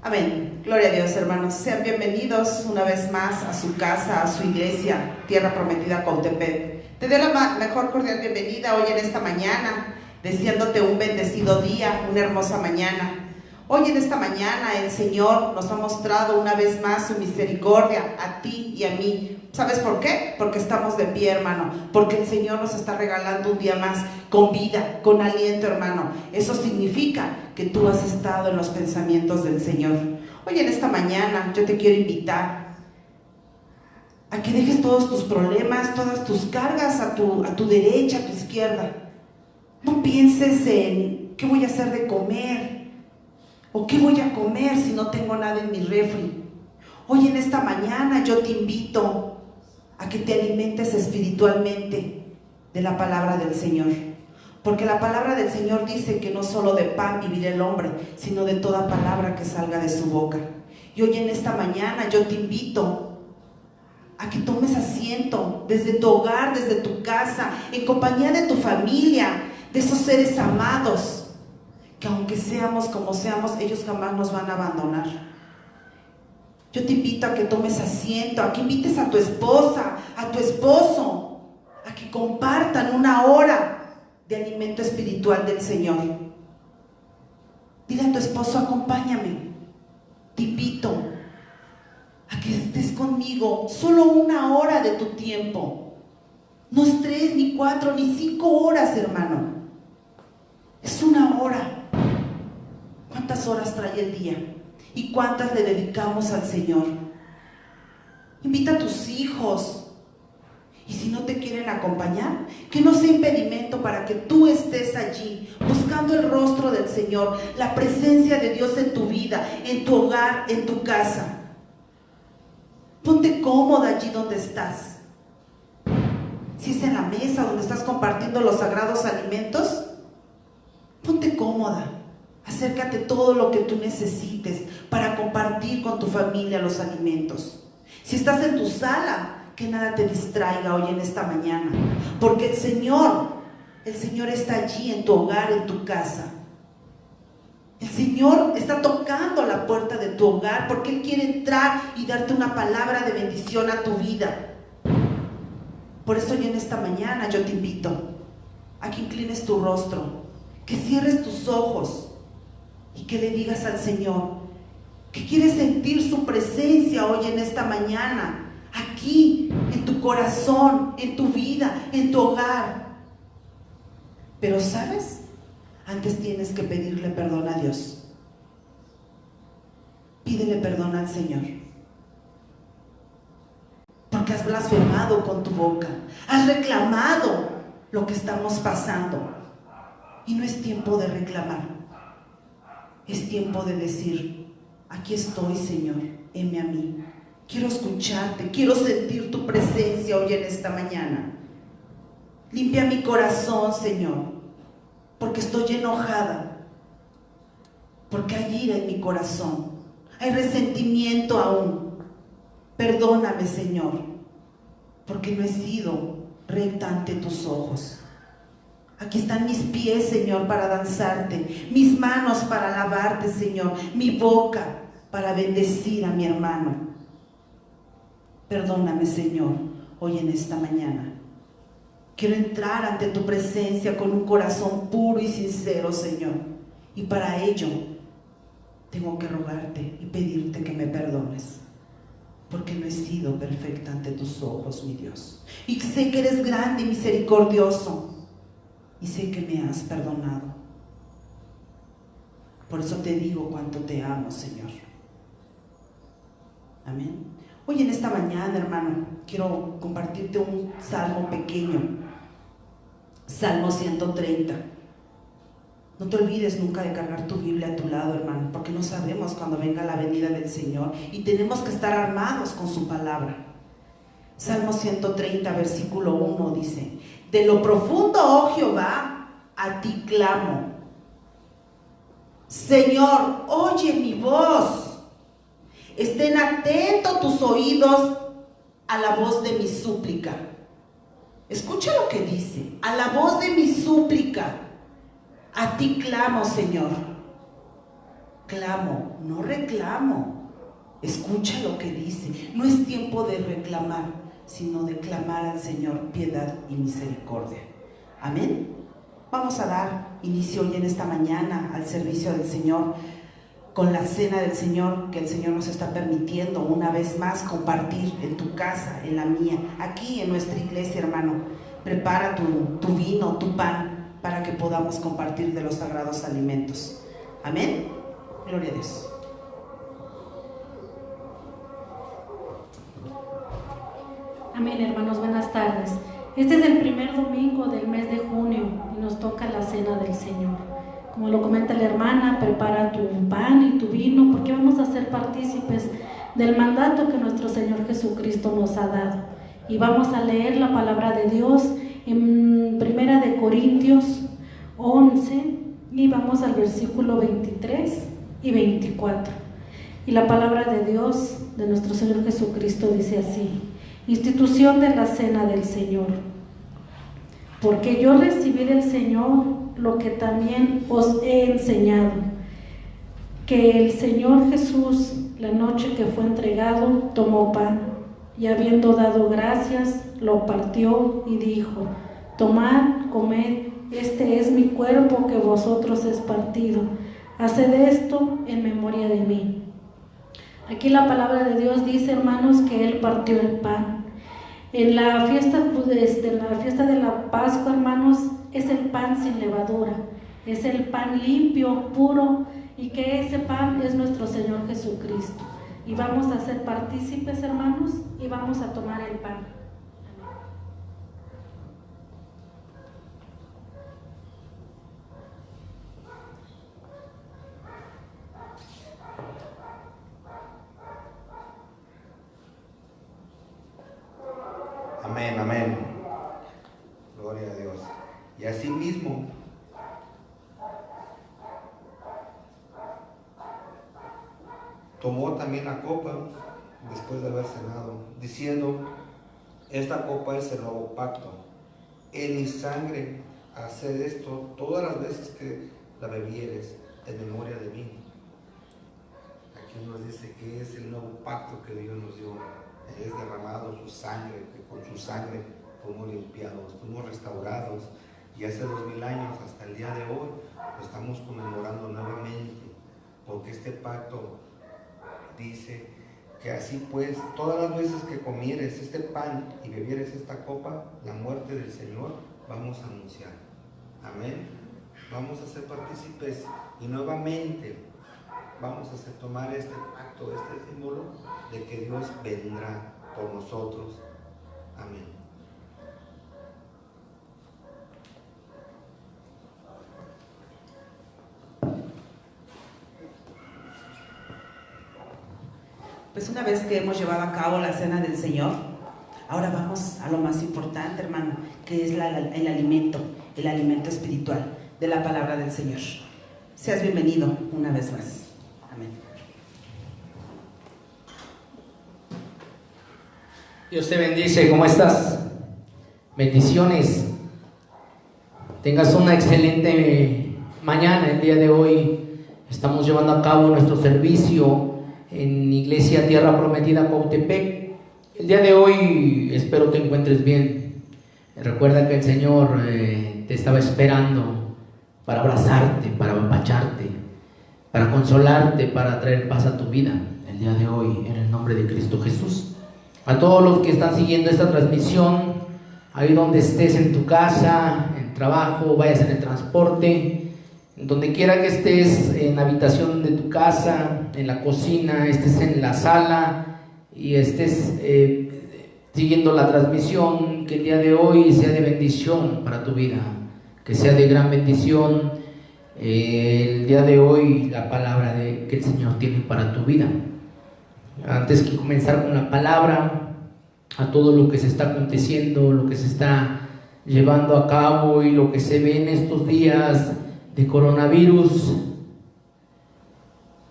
Amén. Gloria a Dios, hermanos. Sean bienvenidos una vez más a su casa, a su iglesia, Tierra Prometida Cuautepec. Te doy la mejor cordial bienvenida hoy en esta mañana, deseándote un bendecido día, una hermosa mañana. Hoy en esta mañana el Señor nos ha mostrado una vez más su misericordia a ti y a mí. ¿Sabes por qué? Porque estamos de pie, hermano. Porque el Señor nos está regalando un día más con vida, con aliento, hermano. Eso significa que tú has estado en los pensamientos del Señor. Hoy en esta mañana yo te quiero invitar a que dejes todos tus problemas, todas tus cargas a tu derecha, a tu izquierda. No pienses en qué voy a hacer de comer o qué voy a comer si no tengo nada en mi refri. Hoy en esta mañana yo te invito a que te alimentes espiritualmente de la palabra del Señor. Porque la palabra del Señor dice que no solo de pan vivirá el hombre, sino de toda palabra que salga de su boca. Y hoy en esta mañana yo te invito a que tomes asiento desde tu hogar, desde tu casa, en compañía de tu familia, de esos seres amados, que aunque seamos como seamos, ellos jamás nos van a abandonar. Yo te invito a que tomes asiento, a que invites a tu esposa, a tu esposo, a que compartan una hora de alimento espiritual del Señor. Dile a tu esposo: acompáñame, te invito a que estés conmigo solo una hora de tu tiempo. No es 3, ni 4, ni 5 horas, hermano. Es una hora. ¿Cuántas horas trae el día? ¿Y cuántas le dedicamos al Señor? Invita a tus hijos. Y si no te quieren acompañar, que no sea impedimento para que tú estés allí, buscando el rostro del Señor, la presencia de Dios en tu vida, en tu hogar, en tu casa. Ponte cómoda allí donde estás. Si es en la mesa donde estás compartiendo los sagrados alimentos, ponte cómoda. Acércate todo lo que tú necesites para compartir con tu familia los alimentos. Si estás en tu sala, que nada te distraiga hoy en esta mañana, porque el Señor está allí en tu hogar, en tu casa. El Señor está tocando la puerta de tu hogar porque Él quiere entrar y darte una palabra de bendición a tu vida. Por eso hoy en esta mañana yo te invito a que inclines tu rostro, que cierres tus ojos y que le digas al Señor que quieres sentir su presencia hoy en esta mañana, aquí, en tu corazón, en tu vida, en tu hogar. Pero ¿sabes? Antes tienes que pedirle perdón a Dios. Pídele perdón al Señor. Porque has blasfemado con tu boca, has reclamado lo que estamos pasando. Y no es tiempo de reclamar. Es tiempo de decir: aquí estoy, Señor, heme a mí. Quiero escucharte, quiero sentir tu presencia hoy en esta mañana. Limpia mi corazón, Señor, porque estoy enojada, porque hay ira en mi corazón, hay resentimiento aún. Perdóname, Señor, porque no he sido recta ante tus ojos. Aquí están mis pies, Señor, para danzarte, mis manos para alabarte, Señor, mi boca para bendecir a mi hermano. Perdóname, Señor, hoy en esta mañana. Quiero entrar ante tu presencia con un corazón puro y sincero, Señor. Y para ello tengo que rogarte y pedirte que me perdones, porque no he sido perfecta ante tus ojos, mi Dios. Y sé que eres grande y misericordioso. Y sé que me has perdonado. Por eso te digo cuánto te amo, Señor. Amén. Hoy en esta mañana, hermano, quiero compartirte un salmo pequeño. Salmo 130. No te olvides nunca de cargar tu Biblia a tu lado, hermano, porque no sabemos cuándo venga la venida del Señor y tenemos que estar armados con su palabra. Salmo 130, versículo 1 dice: de lo profundo, oh Jehová, a ti clamo. Señor, oye mi voz. Estén atentos tus oídos a la voz de mi súplica. Escucha lo que dice: a la voz de mi súplica, a ti clamo, Señor. clamo, no reclamo. Escucha lo que dice. No es tiempo de reclamar, sino de clamar al Señor piedad y misericordia. Amén. Vamos a dar inicio hoy en esta mañana al servicio del Señor, con la cena del Señor que el Señor nos está permitiendo una vez más compartir en tu casa, en la mía, aquí en nuestra iglesia, hermano. Prepara tu vino, tu pan, para que podamos compartir de los sagrados alimentos. Amén. Gloria a Dios. Amén, hermanos, buenas tardes. Este es el primer domingo del mes de junio y nos toca la cena del Señor. Como lo comenta la hermana, prepara tu pan y tu vino porque vamos a ser partícipes del mandato que nuestro Señor Jesucristo nos ha dado. Y vamos a leer la palabra de Dios en 1 Corintios 11 y vamos al versículo 23 y 24. Y la palabra de Dios, de nuestro Señor Jesucristo, dice así: institución de la cena del Señor. Porque yo recibí del Señor lo que también os he enseñado, que el Señor Jesús, la noche que fue entregado, tomó pan, y habiendo dado gracias, lo partió y dijo: tomad, comed, este es mi cuerpo que vosotros es partido, haced esto en memoria de mí. Aquí la palabra de Dios dice, hermanos, que Él partió el pan. En la fiesta de la Pascua, hermanos, es el pan sin levadura, es el pan limpio, puro, y que ese pan es nuestro Señor Jesucristo. Y vamos a ser partícipes, hermanos, y vamos a tomar el pan. Amén, amén. Gloria a Dios. Y así mismo, tomó también la copa después de haber cenado, diciendo: esta copa es el nuevo pacto. En mi sangre, haced esto todas las veces que la bebieres, en memoria de mí. Aquí nos dice que es el nuevo pacto que Dios nos dio. Es derramado su sangre, que con su sangre fuimos limpiados, fuimos restaurados, y hace 2000 años hasta el día de hoy lo estamos conmemorando nuevamente, porque este pacto dice que así pues, todas las veces que comieres este pan y bebieres esta copa, la muerte del Señor vamos a anunciar. Amén. Vamos a ser partícipes y nuevamente vamos a tomar este pacto, este símbolo de que Dios vendrá por nosotros. Amén. Pues una vez que hemos llevado a cabo la cena del Señor, ahora vamos a lo más importante, hermano, que es el alimento espiritual de la palabra del Señor. Seas bienvenido una vez más. Amén. Dios te bendice, ¿cómo estás? Bendiciones. Tengas una excelente mañana. El día de hoy estamos llevando a cabo nuestro servicio en Iglesia Tierra Prometida Cuautepec. El día de hoy espero te encuentres bien. Recuerda que el Señor te estaba esperando para abrazarte, para apapacharte, para consolarte, para traer paz a tu vida. El día de hoy, en el nombre de Cristo Jesús. A todos los que están siguiendo esta transmisión, ahí donde estés, en tu casa, en trabajo, vayas en el transporte, donde quiera que estés, en la habitación de tu casa, en la cocina, estés en la sala y estés siguiendo la transmisión, que el día de hoy sea de bendición para tu vida, que sea de gran bendición el día de hoy la palabra que el Señor tiene para tu vida. Antes que comenzar con la palabra, a todo lo que se está aconteciendo, lo que se está llevando a cabo y lo que se ve en estos días de coronavirus,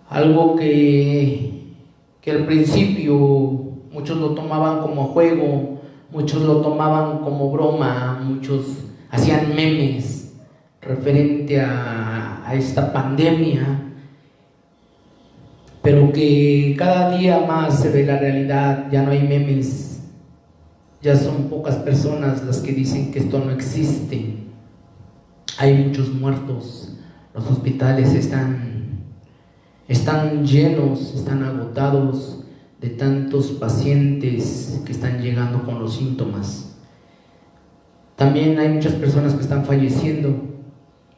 algo que al principio muchos lo tomaban como juego, muchos lo tomaban como broma, muchos hacían memes referente a esta pandemia, pero que cada día más se ve la realidad. Ya no hay memes, ya son pocas personas las que dicen que esto no existe. Hay muchos muertos, los hospitales están llenos, están agotados de tantos pacientes que están llegando con los síntomas. También hay muchas personas que están falleciendo.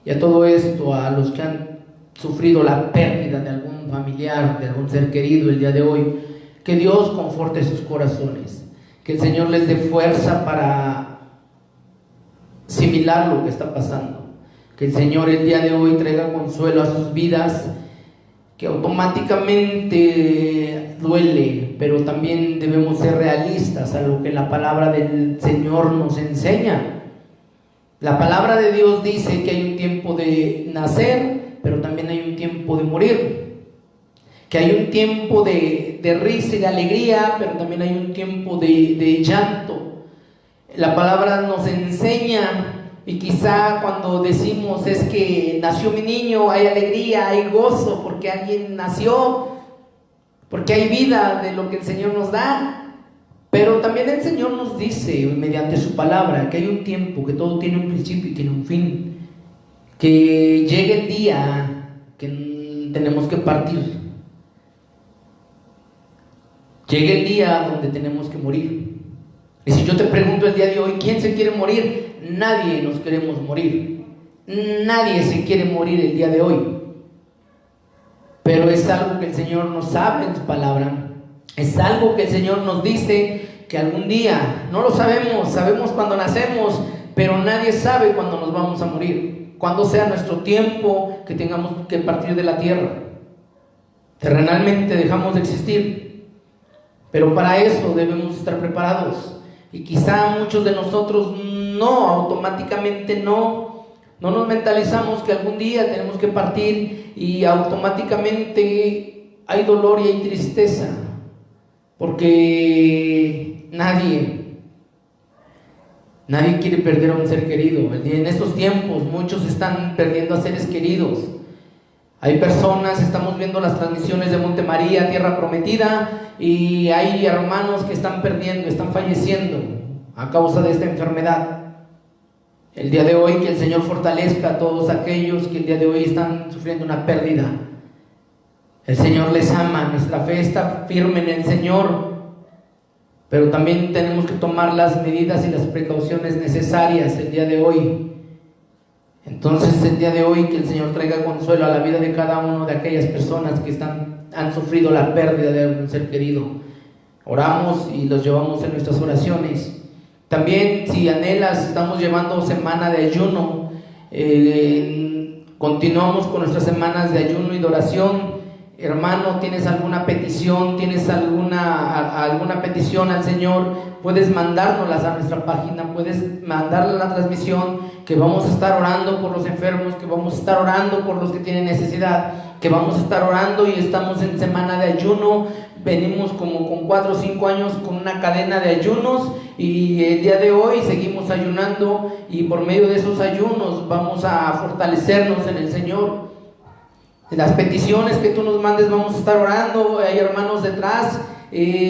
Y a todo esto, a los que han sufrido la pérdida de algún familiar, de algún ser querido el día de hoy, que Dios conforte sus corazones, que el Señor les dé fuerza para asimilar lo que está pasando, que el Señor el día de hoy traiga consuelo a sus vidas, que automáticamente duele, pero también debemos ser realistas a lo que la palabra del Señor nos enseña. La palabra de Dios dice que hay un tiempo de nacer, pero también hay un tiempo de morir, que hay un tiempo de risa y de alegría, pero también hay un tiempo de llanto. La palabra nos enseña. Y quizá cuando decimos es que nació mi niño, hay alegría, hay gozo, porque alguien nació, porque hay vida de lo que el Señor nos da. Pero también el Señor nos dice, mediante su palabra, que hay un tiempo, que todo tiene un principio y tiene un fin. Que llegue el día que tenemos que partir. Llegue el día donde tenemos que morir. Y si yo te pregunto el día de hoy, ¿quién se quiere morir? Nadie nos queremos morir. Nadie se quiere morir el día de hoy. Pero es algo que el Señor nos habla en su palabra. Es algo que el Señor nos dice que algún día, no lo sabemos, sabemos cuando nacemos, pero nadie sabe cuándo nos vamos a morir. Cuándo sea nuestro tiempo que tengamos que partir de la tierra. Terrenalmente dejamos de existir. Pero para eso debemos estar preparados. Y quizá muchos de nosotros no, automáticamente no nos mentalizamos que algún día tenemos que partir, y automáticamente hay dolor y hay tristeza, porque nadie quiere perder a un ser querido. En estos tiempos muchos están perdiendo a seres queridos. Hay personas, estamos viendo las transmisiones de Monte María, Tierra Prometida, y hay hermanos que están perdiendo, están falleciendo a causa de esta enfermedad. El día de hoy que el Señor fortalezca a todos aquellos que el día de hoy están sufriendo una pérdida. El Señor les ama, nuestra fe está firme en el Señor, pero también tenemos que tomar las medidas y las precauciones necesarias el día de hoy. Entonces el día de hoy que el Señor traiga consuelo a la vida de cada uno de aquellas personas que han sufrido la pérdida de un ser querido. Oramos y los llevamos en nuestras oraciones. También, si anhelas, estamos llevando semana de ayuno. Continuamos con nuestras semanas de ayuno y de oración. Hermano, ¿tienes alguna petición? ¿Tienes alguna petición al Señor? Puedes mandárnoslas a nuestra página, puedes mandarla a la transmisión, que vamos a estar orando por los enfermos, que vamos a estar orando por los que tienen necesidad, que vamos a estar orando, y estamos en semana de ayuno. Venimos como con 4 o 5 años con una cadena de ayunos, y el día de hoy seguimos ayunando, y por medio de esos ayunos vamos a fortalecernos en el Señor. Las peticiones que tú nos mandes vamos a estar orando. Hay hermanos detrás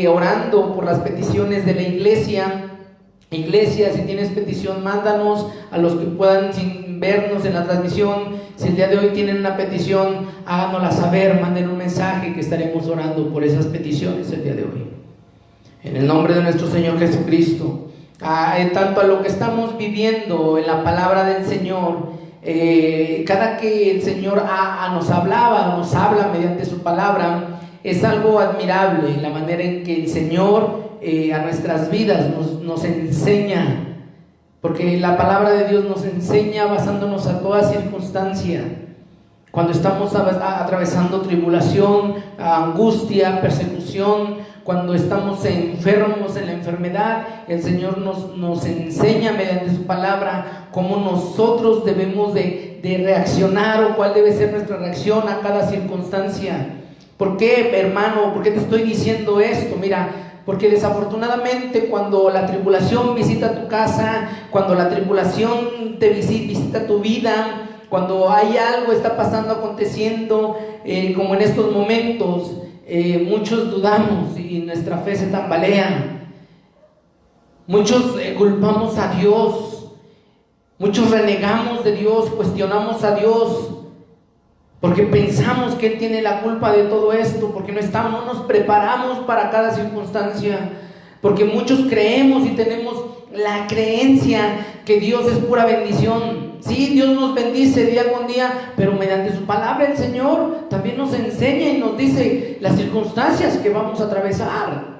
orando por las peticiones de la iglesia. Iglesia, si tienes petición, mándanos. A los que puedan sin vernos en la transmisión, si el día de hoy tienen una petición, háganosla saber, manden un mensaje, que estaremos orando por esas peticiones el día de hoy. En el nombre de nuestro Señor Jesucristo, tanto a lo que estamos viviendo en la palabra del Señor, cada que el Señor nos habla mediante su palabra, es algo admirable la manera en que el Señor a nuestras vidas nos enseña, porque la palabra de Dios nos enseña basándonos a toda circunstancia. Cuando estamos atravesando tribulación, angustia, persecución, cuando estamos enfermos en la enfermedad, el Señor nos enseña mediante su palabra cómo nosotros debemos de reaccionar, o cuál debe ser nuestra reacción a cada circunstancia. ¿Por qué, hermano? ¿Por qué te estoy diciendo esto? Mira, porque desafortunadamente cuando la tribulación visita tu casa, cuando la tribulación te visita tu vida, cuando hay algo está pasando, aconteciendo, como en estos momentos, muchos dudamos y nuestra fe se tambalea. Muchos culpamos a Dios, muchos renegamos de Dios, cuestionamos a Dios, porque pensamos que Él tiene la culpa de todo esto, porque no nos preparamos para cada circunstancia, porque muchos creemos y tenemos la creencia que Dios es pura bendición. Sí, Dios nos bendice día con día, pero mediante su palabra el Señor también nos enseña y nos dice las circunstancias que vamos a atravesar.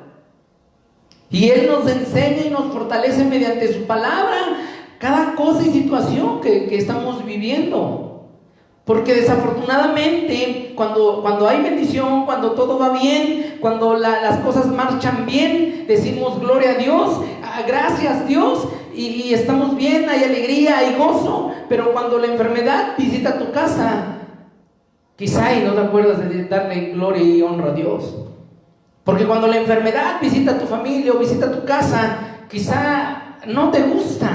Y Él nos enseña y nos fortalece mediante su palabra cada cosa y situación que estamos viviendo. Porque desafortunadamente cuando hay bendición, cuando todo va bien, cuando las cosas marchan bien, decimos gloria a Dios, gracias Dios, y estamos bien, hay alegría, hay gozo. Pero cuando la enfermedad visita tu casa, quizá y no te acuerdas de darle gloria y honra a Dios. Porque cuando la enfermedad visita tu familia o visita tu casa, quizá no te gusta.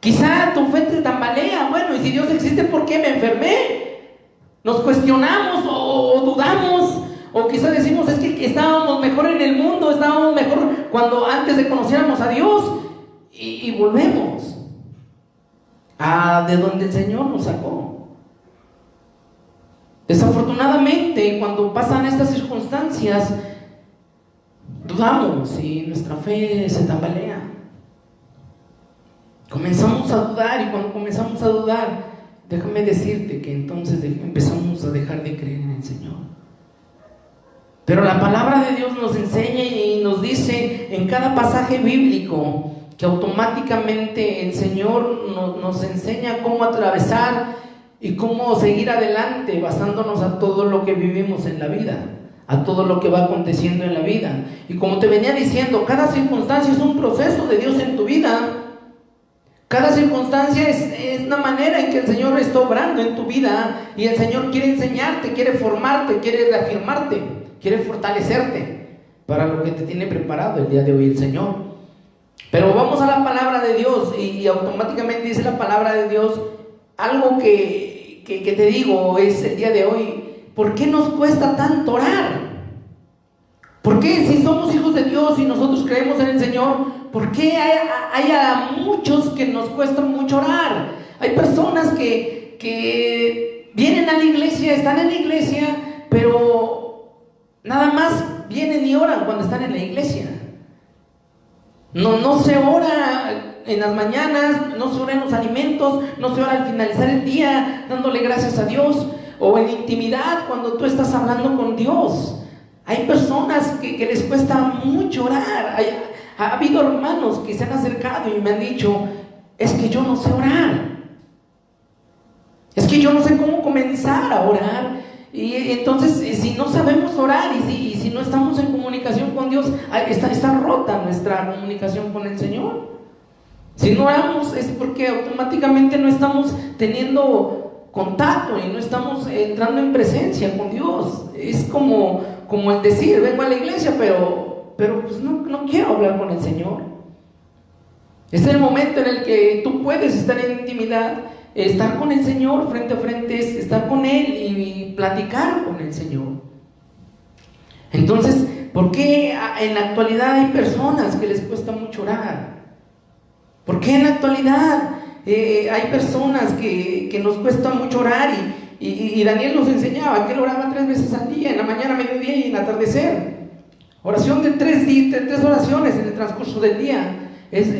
Quizá tu fe te tambalea. Bueno, y si Dios existe, ¿por qué me enfermé? Nos cuestionamos o dudamos, o quizá decimos, es que estábamos mejor en el mundo, estábamos mejor cuando antes de conociéramos a Dios, y volvemos a de donde el Señor nos sacó. Desafortunadamente, cuando pasan estas circunstancias, dudamos y nuestra fe se tambalea. Comenzamos a dudar, y cuando comenzamos a dudar, déjame decirte que entonces empezamos a dejar de creer en el Señor. Pero la palabra de Dios nos enseña y nos dice en cada pasaje bíblico que automáticamente el Señor nos enseña cómo atravesar y cómo seguir adelante basándonos a todo lo que vivimos en la vida, a todo lo que va aconteciendo en la vida. Y como te venía diciendo, cada circunstancia es un proceso de Dios en tu vida. Cada circunstancia es una manera en que el Señor está obrando en tu vida, y el Señor quiere enseñarte, quiere formarte, quiere reafirmarte, quiere fortalecerte para lo que te tiene preparado el día de hoy el Señor. Pero vamos a la palabra de Dios, y automáticamente dice la palabra de Dios algo que te digo es el día de hoy. ¿Por qué nos cuesta tanto orar? ¿Por qué, si somos hijos de Dios y nosotros creemos en el Señor, por qué hay a muchos que nos cuesta mucho orar? Hay personas que vienen a la iglesia, están en la iglesia, pero nada más vienen y oran cuando están en la iglesia. No se ora en las mañanas, no se ora en los alimentos, no se ora al finalizar el día dándole gracias a Dios, o en intimidad cuando tú estás hablando con Dios. Hay personas que les cuesta mucho orar. Ha habido hermanos que se han acercado y me han dicho, es que yo no sé orar, es que yo no sé cómo comenzar a orar. Y entonces, si no sabemos orar y si no estamos en comunicación con Dios, está rota nuestra comunicación con el Señor. Si no oramos es porque automáticamente no estamos teniendo contacto y no estamos entrando en presencia con Dios. Es como el decir, vengo a la iglesia, pero pues no quiero hablar con el Señor. Es el momento en el que tú puedes estar en intimidad, estar con el Señor frente a frente, estar con Él y platicar con el Señor. Entonces, ¿por qué en la actualidad hay personas que les cuesta mucho orar? ¿Por qué en la actualidad hay personas que nos cuesta mucho orar? Y Daniel nos enseñaba que él oraba 3 veces al día, en la mañana, mediodía y en el atardecer. Oración de 3 oraciones en el transcurso del día.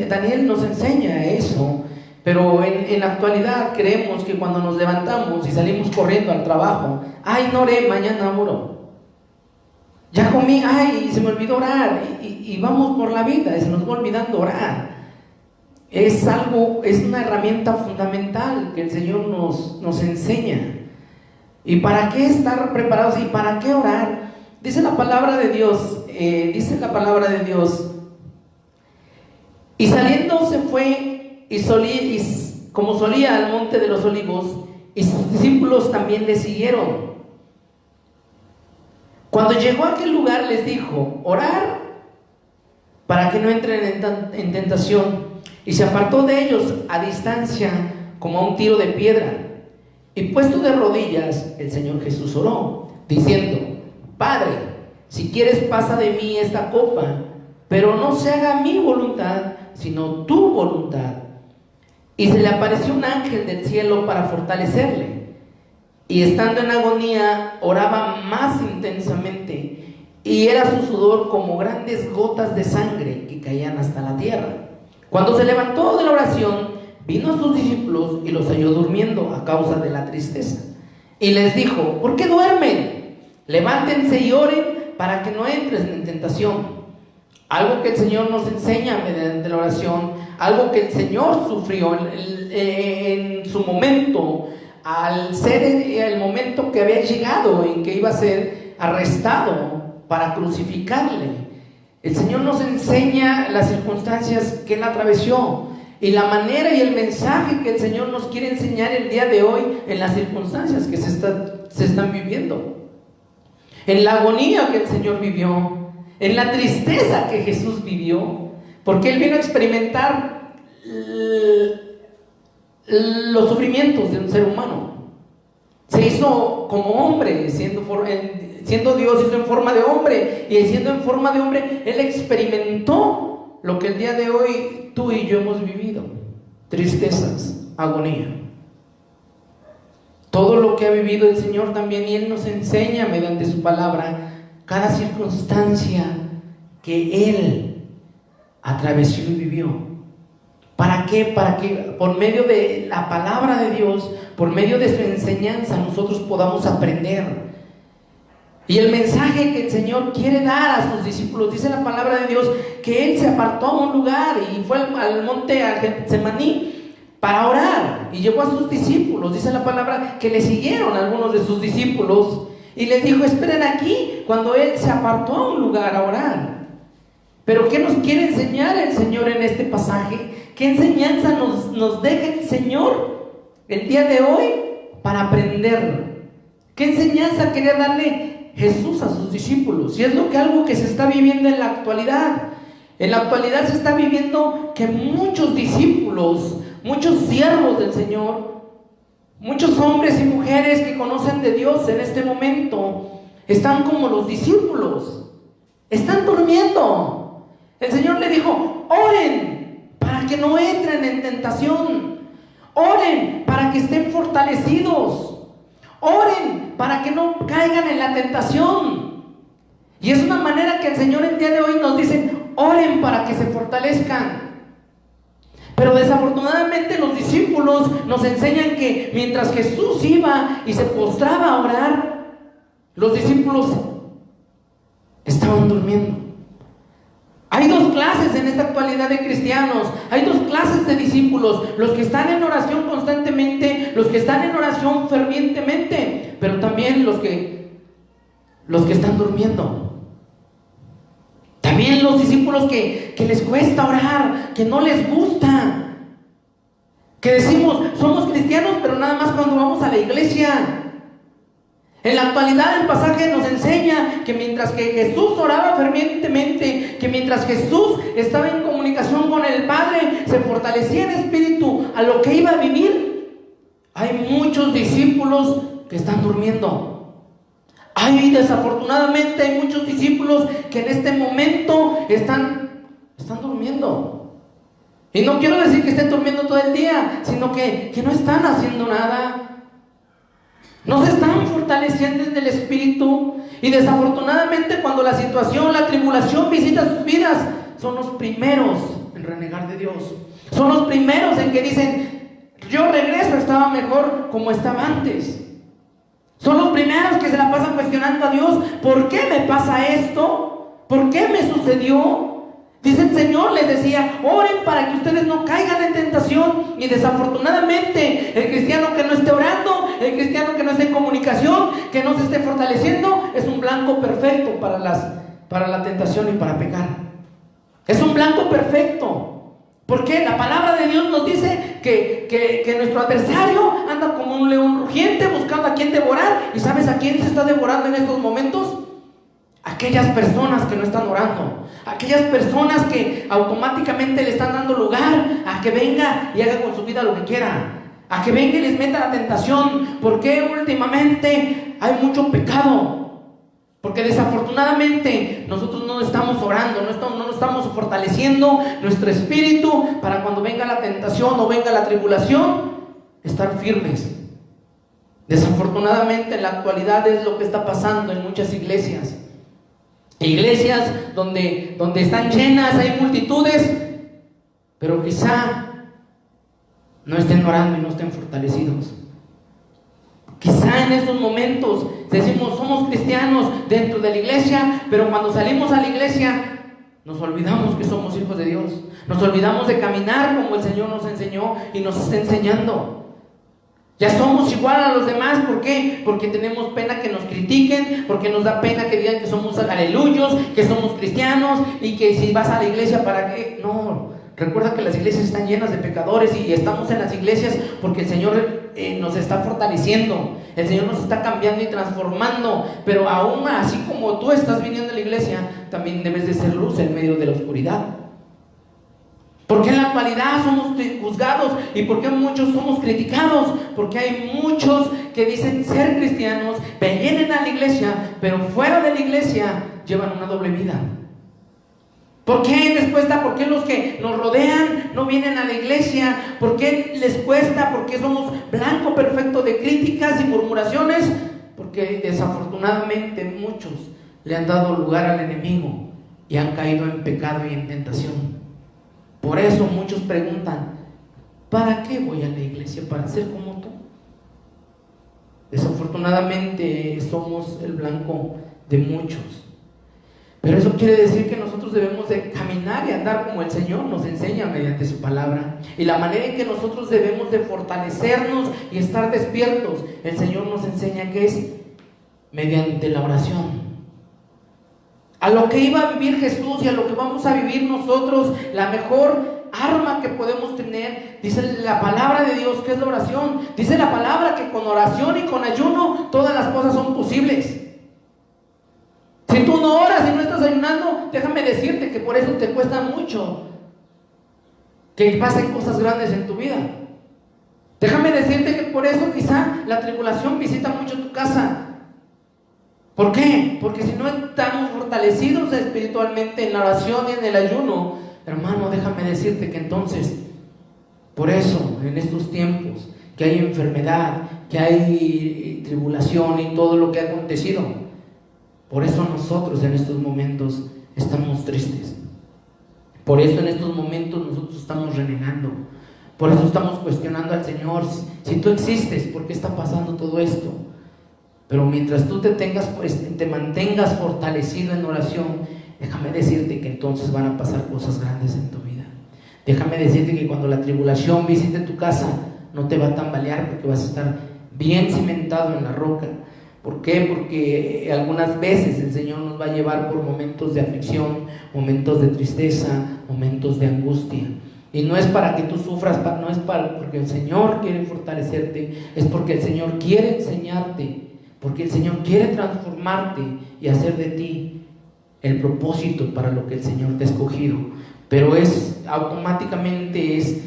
Daniel nos enseña eso. Pero en la actualidad creemos que cuando nos levantamos y salimos corriendo al trabajo, ay, no oré, mañana oro. Ya comí, ay, se me olvidó orar. Y vamos por la vida, se nos va olvidando orar. Es una herramienta fundamental que el Señor nos enseña. ¿Y para qué estar preparados y para qué orar? Dice la palabra de Dios, y saliendo se fue como solía al monte de los olivos, y sus discípulos también le siguieron. Cuando llegó a aquel lugar les dijo, orar para que no entren en tentación, y se apartó de ellos a distancia como a un tiro de piedra. Y puesto de rodillas, el Señor Jesús oró, diciendo: Padre, si quieres, pasa de mí esta copa, pero no se haga mi voluntad, sino tu voluntad. Y se le apareció un ángel del cielo para fortalecerle. Y estando en agonía, oraba más intensamente, y era su sudor como grandes gotas de sangre que caían hasta la tierra. Cuando se levantó de la oración, vino a sus discípulos y los halló durmiendo a causa de la tristeza. Y les dijo: ¿por qué duermen? Levántense y oren para que no entren en tentación. Algo que el Señor nos enseña mediante la oración, algo que el Señor sufrió en su momento, al ser el momento que había llegado en que iba a ser arrestado para crucificarle. El Señor nos enseña las circunstancias que Él atravesó y la manera y el mensaje que el Señor nos quiere enseñar el día de hoy en las circunstancias que se están viviendo, en la agonía que el Señor vivió, en la tristeza que Jesús vivió, porque Él vino a experimentar los sufrimientos de un ser humano. Se hizo como hombre, siendo Dios, hizo en forma de hombre, y siendo en forma de hombre, Él experimentó lo que el día de hoy tú y yo hemos vivido: tristezas, agonía. Todo lo que ha vivido el Señor también, y Él nos enseña mediante su palabra cada circunstancia que Él atravesó y vivió. ¿Para qué? Para que por medio de la palabra de Dios, por medio de su enseñanza, nosotros podamos aprender. Y el mensaje que el Señor quiere dar a sus discípulos, dice la palabra de Dios, que Él se apartó a un lugar y fue al monte a Getsemaní para orar, y llevó a sus discípulos. Dice la palabra que le siguieron algunos de sus discípulos y les dijo: esperen aquí, cuando Él se apartó a un lugar a orar. Pero ¿qué nos quiere enseñar el Señor en este pasaje? ¿Qué enseñanza nos deja el Señor el día de hoy para aprender? ¿Qué enseñanza quería darle Jesús a sus discípulos? Y es algo que se está viviendo en la actualidad. En la actualidad se está viviendo que muchos discípulos, muchos siervos del Señor, muchos hombres y mujeres que conocen de Dios en este momento, están como los discípulos, están durmiendo. El Señor le dijo: oren para que no entren en tentación, oren para que estén fortalecidos, oren para que no caigan en la tentación. Y es una manera que el Señor el día de hoy nos dice: oren para que se fortalezcan. Pero desafortunadamente los discípulos nos enseñan que mientras Jesús iba y se postraba a orar, los discípulos estaban durmiendo. Hay dos clases en esta actualidad de cristianos, hay dos clases de discípulos: los que están en oración constantemente, los que están en oración fervientemente, pero también los que están durmiendo. También los discípulos que les cuesta orar, que no les gusta, que decimos: somos cristianos, pero nada más cuando vamos a la iglesia. En la actualidad el pasaje nos enseña que mientras que Jesús oraba fervientemente, que mientras Jesús estaba en comunicación con el Padre, se fortalecía en espíritu a lo que iba a vivir, hay muchos discípulos que están durmiendo. Desafortunadamente hay muchos discípulos que en este momento están durmiendo. Y no quiero decir que estén durmiendo todo el día, sino que no están haciendo nada. No se están fortaleciendo en el espíritu. Y desafortunadamente, cuando la situación, la tribulación visita sus vidas, son los primeros en renegar de Dios. Son los primeros en que dicen: yo regreso, estaba mejor como estaba antes. Son los primeros que se la pasan cuestionando a Dios: ¿por qué me pasa esto? ¿Por qué me sucedió? Dice el Señor, les decía: oren para que ustedes no caigan en tentación. Y desafortunadamente el cristiano que no esté orando, el cristiano que no esté en comunicación, que no se esté fortaleciendo, es un blanco perfecto para la tentación y para pecar. Es un blanco perfecto. Porque la palabra de Dios nos dice que nuestro adversario anda como un león rugiente buscando a quien devorar. ¿Y sabes a quién se está devorando en estos momentos? Aquellas personas que no están orando, aquellas personas que automáticamente le están dando lugar a que venga y haga con su vida lo que quiera, a que venga y les meta la tentación. ¿Por qué últimamente hay mucho pecado? Porque desafortunadamente nosotros no estamos orando, no estamos fortaleciendo nuestro espíritu para cuando venga la tentación o venga la tribulación, estar firmes. Desafortunadamente en la actualidad es lo que está pasando en muchas iglesias. Iglesias donde están llenas, hay multitudes, pero quizá no estén orando y no estén fortalecidos. Quizá en estos momentos decimos somos cristianos dentro de la iglesia, pero cuando salimos a la iglesia nos olvidamos que somos hijos de Dios. Nos olvidamos de caminar como el Señor nos enseñó y nos está enseñando. Ya somos igual a los demás. ¿Por qué? Porque tenemos pena que nos critiquen, porque nos da pena que digan que somos aleluyos, que somos cristianos y que si vas a la iglesia, ¿para qué? No, recuerda que las iglesias están llenas de pecadores y estamos en las iglesias porque el Señor nos está fortaleciendo, el Señor nos está cambiando y transformando. Pero aún así como tú estás viniendo a la iglesia, también debes de ser luz en medio de la oscuridad. ¿Por qué en la actualidad somos juzgados y por qué muchos somos criticados? Porque hay muchos que dicen ser cristianos, vienen a la iglesia, pero fuera de la iglesia llevan una doble vida. ¿Por qué les cuesta? ¿Por qué los que nos rodean no vienen a la iglesia? ¿Por qué les cuesta? ¿Por qué somos blanco perfecto de críticas y murmuraciones? Porque desafortunadamente muchos le han dado lugar al enemigo y han caído en pecado y en tentación. Por eso muchos preguntan, ¿para qué voy a la iglesia? ¿Para ser como tú? Desafortunadamente somos el blanco de muchos. Pero eso quiere decir que nosotros debemos de caminar y andar como el Señor nos enseña mediante su palabra. Y la manera en que nosotros debemos de fortalecernos y estar despiertos, el Señor nos enseña que es mediante la oración. A lo que iba a vivir Jesús y a lo que vamos a vivir nosotros, la mejor arma que podemos tener, dice la palabra de Dios, que es la oración. Dice la palabra que con oración y con ayuno todas las cosas son posibles. Si tú no oras y no estás ayunando, déjame decirte que por eso te cuesta mucho que pasen cosas grandes en tu vida. Déjame decirte que por eso quizá la tribulación visita mucho tu casa. ¿Por qué? Porque si no estamos fortalecidos espiritualmente en la oración y en el ayuno, hermano, déjame decirte que entonces, por eso en estos tiempos que hay enfermedad, que hay tribulación y todo lo que ha acontecido, por eso nosotros en estos momentos estamos tristes. Por eso en estos momentos nosotros estamos renegando. Por eso estamos cuestionando al Señor. Si tú existes, ¿por qué está pasando todo esto? Pero mientras tú te mantengas fortalecido en oración, déjame decirte que entonces van a pasar cosas grandes en tu vida. Déjame decirte que cuando la tribulación visite tu casa, no te va a tambalear porque vas a estar bien cimentado en la roca. ¿Por qué? Porque algunas veces el Señor nos va a llevar por momentos de aflicción, momentos de tristeza, momentos de angustia. Y no es para que tú sufras, no es porque el Señor quiere fortalecerte, es porque el Señor quiere enseñarte, porque el Señor quiere transformarte y hacer de ti el propósito para lo que el Señor te ha escogido. Pero automáticamente es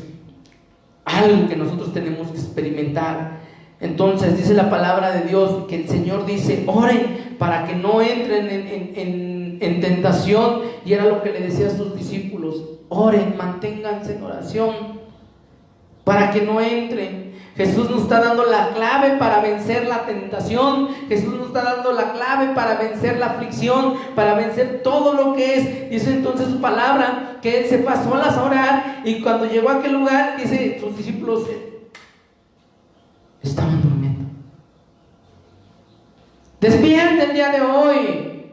algo que nosotros tenemos que experimentar. Entonces dice la palabra de Dios que el Señor dice, oren para que no entren en tentación. Y era lo que le decía a sus discípulos, oren, manténganse en oración para que no entren. Jesús nos está dando la clave para vencer la tentación. Jesús nos está dando la clave para vencer la aflicción, para vencer todo lo que es. Dice entonces su palabra que Él se pasó a solas a orar, y cuando llegó a aquel lugar, dice, sus discípulos estaban durmiendo. Despierta el día de hoy.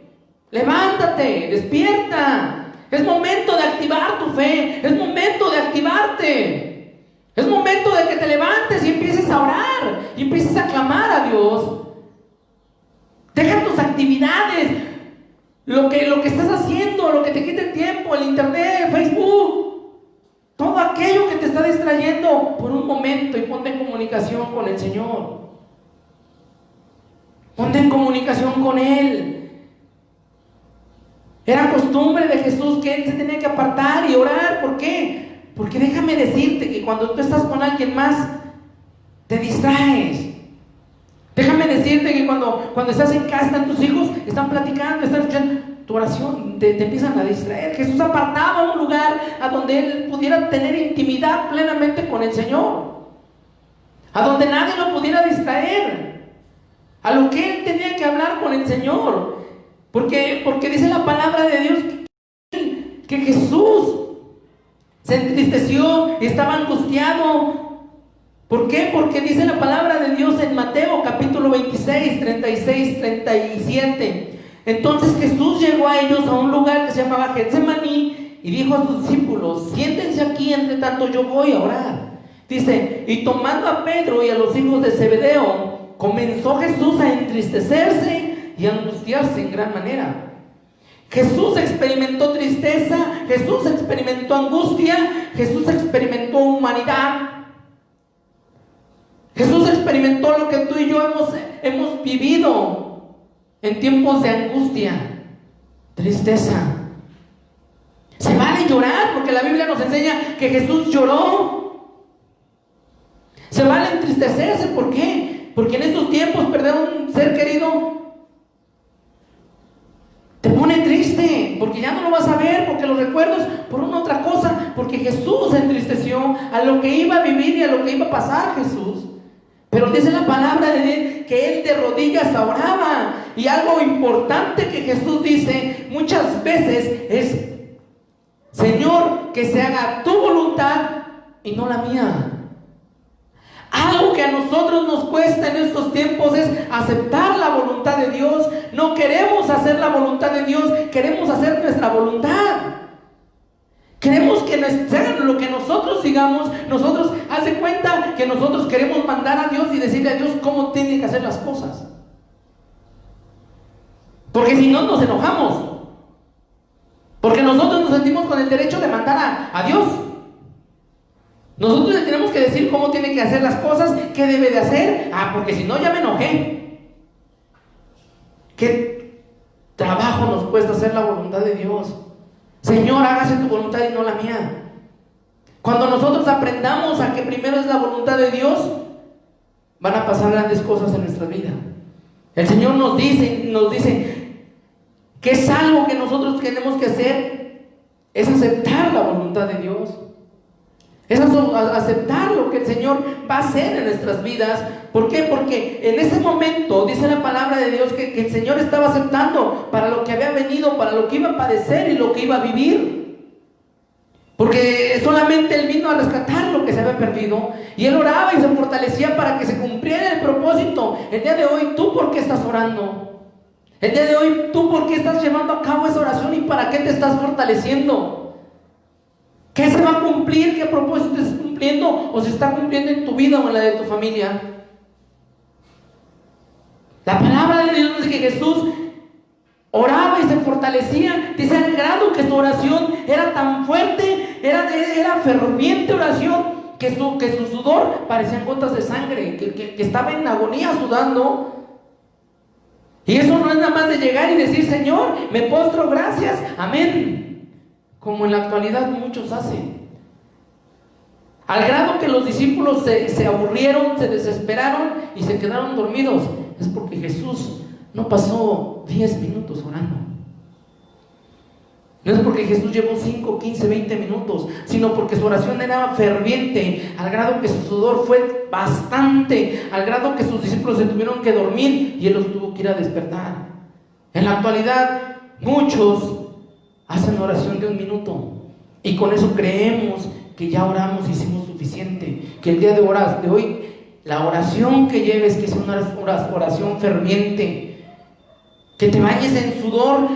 Levántate, despierta. Es momento de activar tu fe. Es momento de activarte. Es momento de que te levantes y empieces a orar y empieces a clamar a Dios. Deja tus actividades, lo que estás haciendo, lo que te quita el tiempo, el internet, el Facebook, todo aquello que te está distrayendo por un momento, y ponte en comunicación con el Señor. Ponte en comunicación con Él. Era costumbre de Jesús que Él se tenía que apartar y orar. ¿Por qué? Porque déjame decirte que cuando tú estás con alguien más, te distraes. Déjame decirte que cuando estás en casa, están tus hijos, están platicando, están escuchando tu oración, te empiezan a distraer. Jesús apartaba un lugar a donde él pudiera tener intimidad plenamente con el Señor, a donde nadie lo pudiera distraer, a lo que él tenía que hablar con el Señor, porque dice la palabra de Dios que Jesús se entristeció y estaba angustiado. ¿Por qué? Porque dice la palabra de Dios en Mateo capítulo 26, 36, 37. Entonces Jesús llegó a ellos a un lugar que se llamaba Getsemaní y dijo a sus discípulos: siéntense aquí, entre tanto yo voy a orar. Dice, y tomando a Pedro y a los hijos de Zebedeo, comenzó Jesús a entristecerse y a angustiarse en gran manera. Jesús experimentó tristeza, Jesús experimentó angustia, Jesús experimentó humanidad. Jesús experimentó lo que tú y yo hemos vivido en tiempos de angustia, tristeza. Se vale llorar, porque la Biblia nos enseña que Jesús lloró. Se vale entristecerse, ¿por qué? Porque en estos tiempos perder un ser querido te pone triste, porque ya no lo vas a ver, porque los recuerdos por una otra cosa, porque Jesús se entristeció a lo que iba a vivir y a lo que iba a pasar Jesús. Pero dice la palabra de Dios que él de rodillas oraba. Y algo importante que Jesús dice muchas veces es: Señor, que se haga tu voluntad y no la mía. Algo que a nosotros nos cuesta en estos tiempos es aceptar la voluntad de Dios. No queremos hacer la voluntad de Dios, queremos hacer nuestra voluntad. Queremos que nos hagan lo que nosotros digamos. Nosotros, haz de cuenta que nosotros queremos mandar a Dios y decirle a Dios cómo tiene que hacer las cosas. Porque si no, nos enojamos. Porque nosotros nos sentimos con el derecho de mandar a Dios. Nosotros le tenemos que decir cómo tiene que hacer las cosas, qué debe de hacer. Porque si no, ya me enojé. ¿Qué trabajo nos cuesta hacer la voluntad de Dios? Señor, hágase tu voluntad y no la mía. Cuando nosotros aprendamos a que primero es la voluntad de Dios, van a pasar grandes cosas en nuestra vida. El Señor nos dice que es algo que nosotros tenemos que hacer, es aceptar la voluntad de Dios. Es aceptar lo que el Señor va a hacer en nuestras vidas. ¿Por qué? Porque en ese momento dice la palabra de Dios que el Señor estaba aceptando para lo que había venido, para lo que iba a padecer y lo que iba a vivir. Porque solamente Él vino a rescatar lo que se había perdido. Y Él oraba y se fortalecía para que se cumpliera el propósito. El día de hoy, ¿tú por qué estás orando? El día de hoy, ¿tú por qué estás llevando a cabo esa oración y para qué te estás fortaleciendo? ¿Qué se va a cumplir? ¿Qué propósito estás cumpliendo? ¿O se está cumpliendo en tu vida o en la de tu familia? La palabra de Dios dice que Jesús oraba y se fortalecía. Dice al grado que su oración era tan fuerte, era ferviente oración, que su sudor parecían gotas de sangre, que estaba en agonía sudando. Y eso no es nada más de llegar y decir: Señor, me postro, gracias, amén, como en la actualidad muchos hacen. Al grado que los discípulos se aburrieron, se desesperaron y se quedaron dormidos. Es porque Jesús no pasó 10 minutos orando. No es porque Jesús llevó 5, 15, 20 minutos, sino porque su oración era ferviente, al grado que su sudor fue bastante, al grado que sus discípulos se tuvieron que dormir y Él los tuvo que ir a despertar. En la actualidad, muchos hacen oración de 1 minuto y con eso creemos que ya oramos, hicimos suficiente. Que el día de hoy, la oración que lleves, que sea una oración ferviente, que te bañes en sudor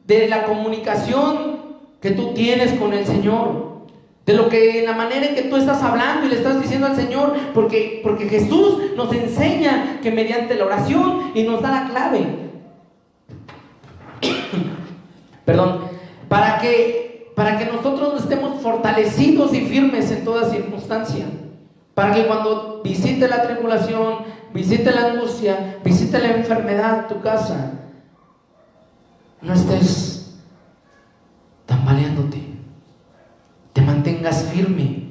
de la comunicación que tú tienes con el Señor, de lo que, la manera en que tú estás hablando y le estás diciendo al Señor, porque Jesús nos enseña que mediante la oración, y nos da la clave perdón, para que nosotros estemos fortalecidos y firmes en toda circunstancia, para que cuando visite la tribulación, visite la angustia, visite la enfermedad tu casa, no estés tambaleándote, te mantengas firme.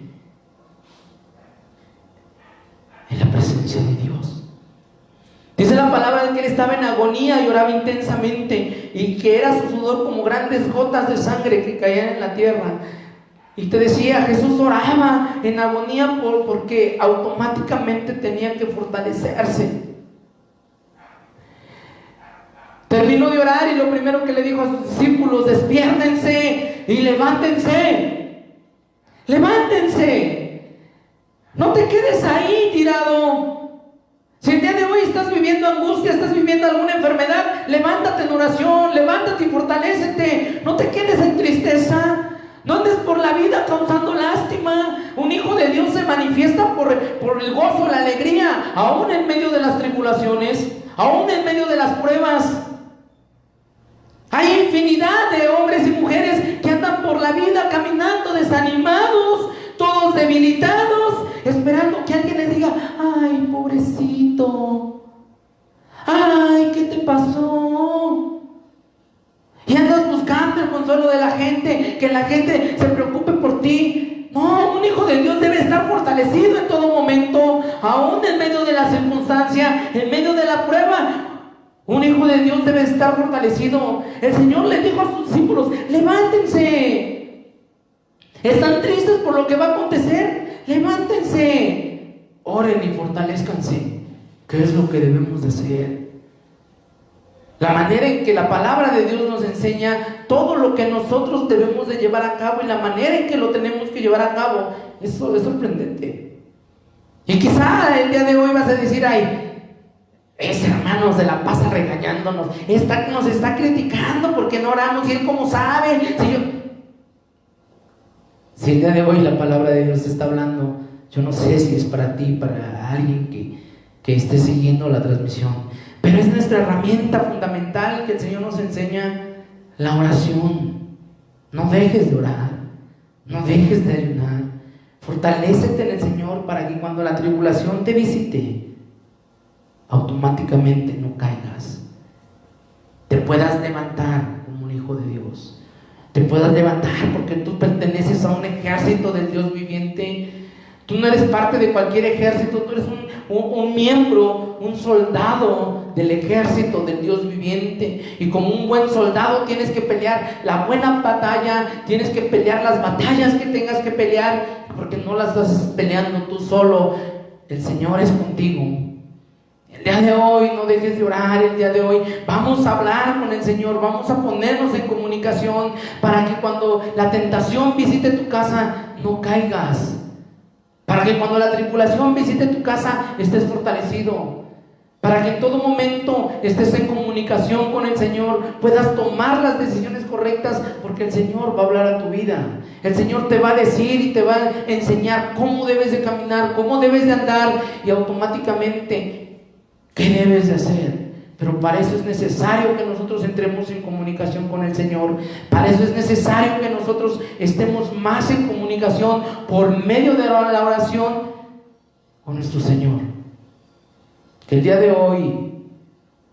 la palabra de que él estaba en agonía y oraba intensamente, y que era su sudor como grandes gotas de sangre que caían en la tierra. Y te decía, Jesús oraba en agonía porque automáticamente tenía que fortalecerse. Terminó de orar y lo primero que le dijo a sus discípulos: despiértense y levántense. Levántense. No te quedes ahí tirado. Si el día de hoy estás viviendo angustia, estás viviendo alguna enfermedad, levántate en oración, levántate y fortalécete. No te quedes en tristeza. No andes por la vida causando lástima. Un hijo de Dios se manifiesta por el gozo, la alegría, aún en medio de las tribulaciones, aún en medio de las pruebas. Hay infinidad de hombres y mujeres que andan por la vida caminando desanimados, todos debilitados, esperando que alguien les diga: ay, pobrecito, ay, ¿qué te pasó? Y andas buscando el consuelo de la gente, que la gente se preocupe por ti. No, un hijo de Dios debe estar fortalecido en todo momento, aún en medio de la circunstancia, en medio de la prueba. Un hijo de Dios debe estar fortalecido. El Señor le dijo a sus discípulos: levántense. ¿Están tristes por lo que va a acontecer? Levántense, oren y fortalezcanse. ¿Qué es lo que debemos de hacer? La manera en que la palabra de Dios nos enseña todo lo que nosotros debemos de llevar a cabo y la manera en que lo tenemos que llevar a cabo, eso es sorprendente. Y quizá el día de hoy vas a decir: ay, ese hermano se la pasa regañándonos, nos está criticando porque no oramos, y él cómo sabe. Si el día de hoy la palabra de Dios está hablando, yo no sé si es para ti, para alguien que esté siguiendo la transmisión, pero es nuestra herramienta fundamental que el Señor nos enseña: la oración. No dejes de orar, no dejes de ayunar. Fortalécete en el Señor para que cuando la tribulación te visite, automáticamente no caigas, te puedas levantar como un hijo de Dios, te puedas levantar porque tú perteneces a un ejército del Dios viviente. Tú no eres parte de cualquier ejército, tú eres un miembro, un soldado del ejército del Dios viviente, y como un buen soldado tienes que pelear la buena batalla, tienes que pelear las batallas que tengas que pelear, porque no las estás peleando tú solo, el Señor es contigo. El día de hoy no dejes de orar. El día de hoy vamos a hablar con el Señor, vamos a ponernos en comunicación para que cuando la tentación visite tu casa no caigas, para que cuando la tribulación visite tu casa estés fortalecido, para que en todo momento estés en comunicación con el Señor, puedas tomar las decisiones correctas, porque el Señor va a hablar a tu vida. El Señor te va a decir y te va a enseñar cómo debes de caminar, cómo debes de andar, y automáticamente ¿qué debes de hacer? Pero para eso es necesario que nosotros entremos en comunicación con el Señor. Para eso es necesario que nosotros estemos más en comunicación por medio de la oración con nuestro Señor. Que el día de hoy,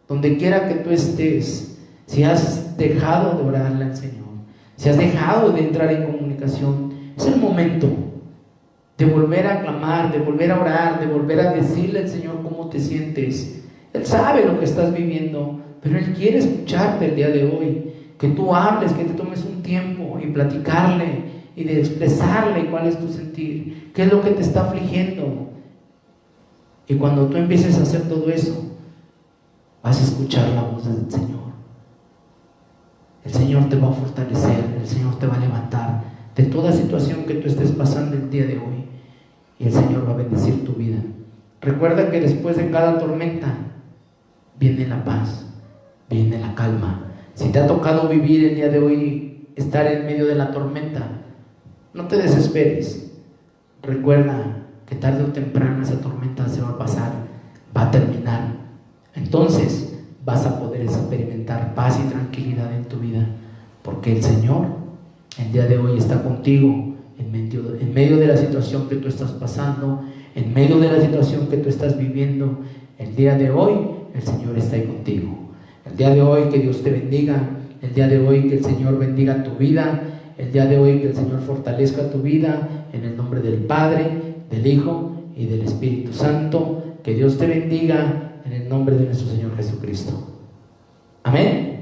donde quiera que tú estés, si has dejado de orarle al Señor, si has dejado de entrar en comunicación, es el momento de volver a clamar, de volver a orar, de volver a decirle al Señor cómo te sientes. Él sabe lo que estás viviendo, pero Él quiere escucharte el día de hoy. Que tú hables, que te tomes un tiempo y platicarle y de expresarle cuál es tu sentir, qué es lo que te está afligiendo. Y cuando tú empieces a hacer todo eso, vas a escuchar la voz del Señor. El Señor te va a fortalecer, el Señor te va a levantar de toda situación que tú estés pasando el día de hoy, y el Señor va a bendecir tu vida. Recuerda que después de cada tormenta viene la paz, viene la calma. Si te ha tocado vivir el día de hoy, estar en medio de la tormenta, no te desesperes. Recuerda que tarde o temprano esa tormenta se va a pasar, va a terminar. Entonces vas a poder experimentar paz y tranquilidad en tu vida, porque el Señor el día de hoy está contigo en medio de la situación que tú estás pasando, en medio de la situación que tú estás viviendo. El día de hoy el Señor está ahí contigo. El día de hoy que Dios te bendiga, el día de hoy que el Señor bendiga tu vida, el día de hoy que el Señor fortalezca tu vida, en el nombre del Padre, del Hijo y del Espíritu Santo. Que Dios te bendiga en el nombre de nuestro Señor Jesucristo. Amén.